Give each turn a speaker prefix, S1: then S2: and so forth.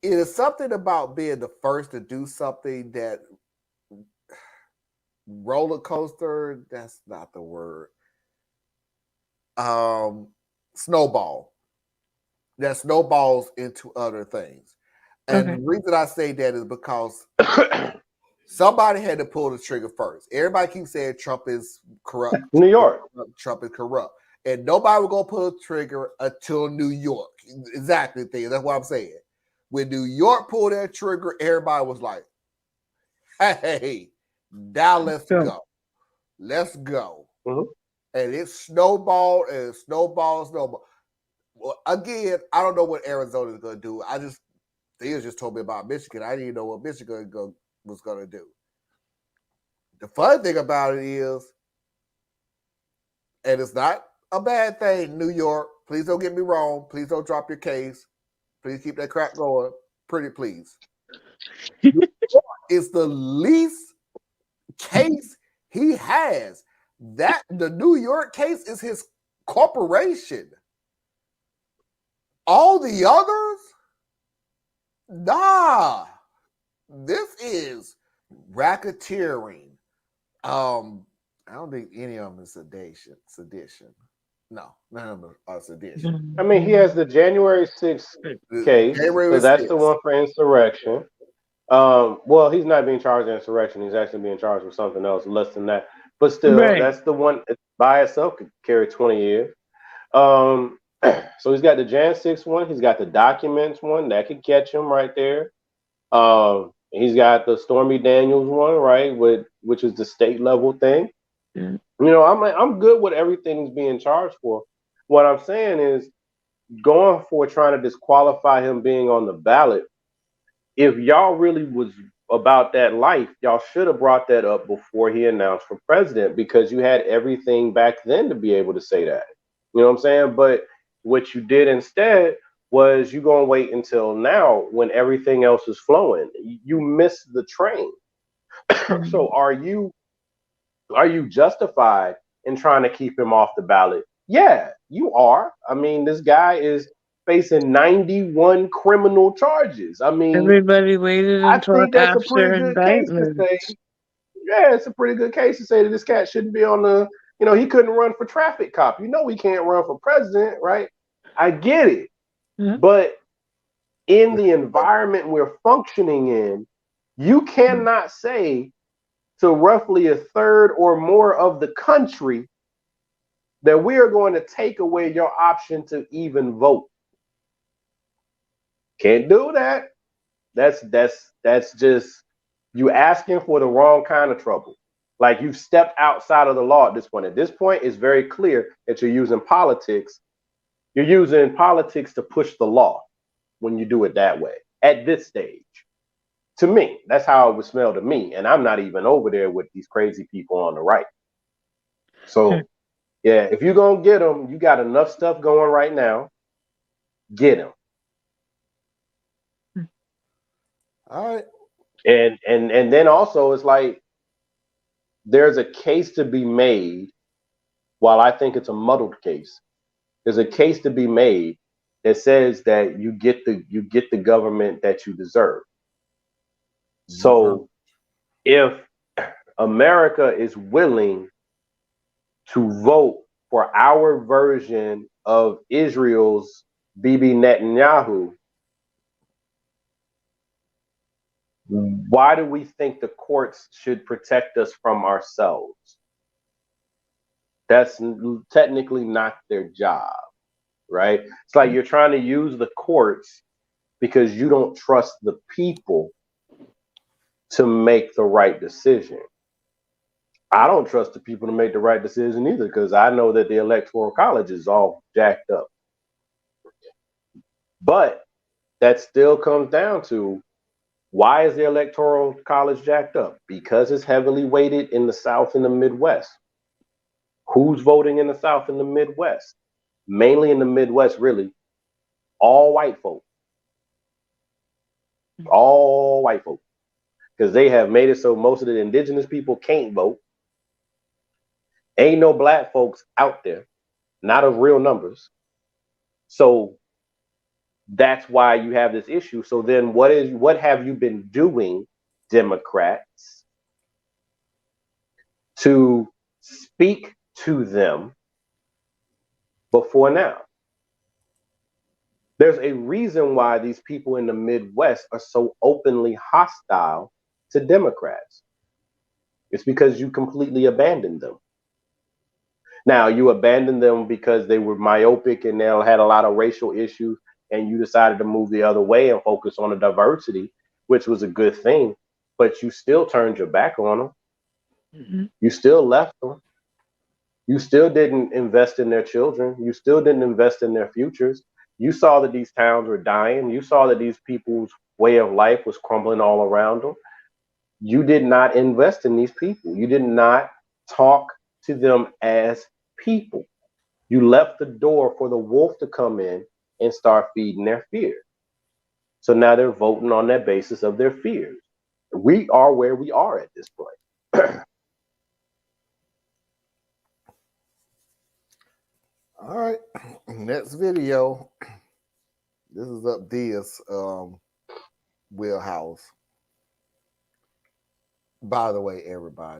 S1: it is something about being the first to do something that roller coaster. That's not the word. Um, Snowball. That snowballs into other things. And the reason I say that is because somebody had to pull the trigger first. Everybody keeps saying Trump is corrupt.
S2: New York.
S1: Trump is corrupt. And nobody was going to pull the trigger until New York. Exactly the thing. That's what I'm saying. When New York pulled that trigger, everybody was like, hey, now let's go. Let's go.
S2: Mm-hmm.
S1: And it snowballed and snowballed, snowballed. Well, again, I don't know what Arizona is going to do. They just told me about Michigan. I didn't even know what Michigan was going to do. The fun thing about it is, and it's not a bad thing, New York, please don't get me wrong. Please don't drop your case. Please keep that crap going. Pretty please. New York is the least case he has. The New York case is his corporation. All the others, nah. This is racketeering. I don't think any of them is sedition. No, none of them are sedition.
S2: I mean, he has the January 6th case, so that's the one for insurrection. Well, he's not being charged with insurrection. He's actually being charged with something else less than that. But still, that's the one by itself could carry 20 years. So he's got the Jan 6 one. He's got the documents one that could catch him right there. He's got the Stormy Daniels one, right, which is the state level thing. You know, I'm good with everything he's being charged for. What I'm saying is going for trying to disqualify him being on the ballot. If y'all really was about that life, y'all should have brought that up before he announced for president, because you had everything back then to be able to say that. You know what I'm saying? But what you did instead was you gonna wait until now when everything else is flowing. You missed the train. So are you justified in trying to keep him off the ballot? Yeah, you are. I mean, this guy is facing 91 criminal charges. I mean,
S3: everybody waited until
S2: I think that's a
S3: after
S2: pretty good case to say. Yeah, it's a pretty good case to say that this cat shouldn't be on the. You know, he couldn't run for traffic cop. You know, he can't run for president, right? I get it, but in the environment we're functioning in, you cannot say to roughly a third or more of the country that we are going to take away your option to even vote. Can't do that. That's just you asking for the wrong kind of trouble. Like, you've stepped outside of the law at this point. At this point, it's very clear that you're using politics. You're using politics to push the law when you do it that way at this stage. To me, that's how it would smell to me. And I'm not even over there with these crazy people on the right. So, yeah, if you're going to get them, you got enough stuff going right now. Get them.
S1: All right.
S2: And then also, it's like there's a case to be made. While I think it's a muddled case, there's a case to be made that says that you get the government that you deserve. So if America is willing to vote for our version of Israel's Bibi Netanyahu, why do we think the courts should protect us from ourselves? That's technically not their job, right? It's like you're trying to use the courts because you don't trust the people to make the right decision. I don't trust the people to make the right decision either, because I know that the Electoral College is all jacked up. But that still comes down to, why is the Electoral College jacked up? Because it's heavily weighted in the South and the Midwest. Who's voting in the South and the Midwest? Mainly in the Midwest, really. All white folk. All white folk. Because they have made it so most of the indigenous people can't vote. Ain't no black folks out there. Not of real numbers. So That's why you have this issue. So then what have you been doing, Democrats, to speak to them before now? There's a reason why these people in the Midwest are so openly hostile to Democrats. It's because you completely abandoned them. Now, you abandoned them because they were myopic and they had a lot of racial issues, and you decided to move the other way and focus on the diversity, which was a good thing, but you still turned your back on them. Mm-hmm. You still left them. You still didn't invest in their children. You still didn't invest in their futures. You saw that these towns were dying. You saw that these people's way of life was crumbling all around them. You did not invest in these people. You did not talk to them as people. You left the door for the wolf to come in and start feeding their fear. So now they're voting on that basis of their fears. We are where we are at this point.
S1: All right. Next video. This is up Dia's wheelhouse. By the way, everybody,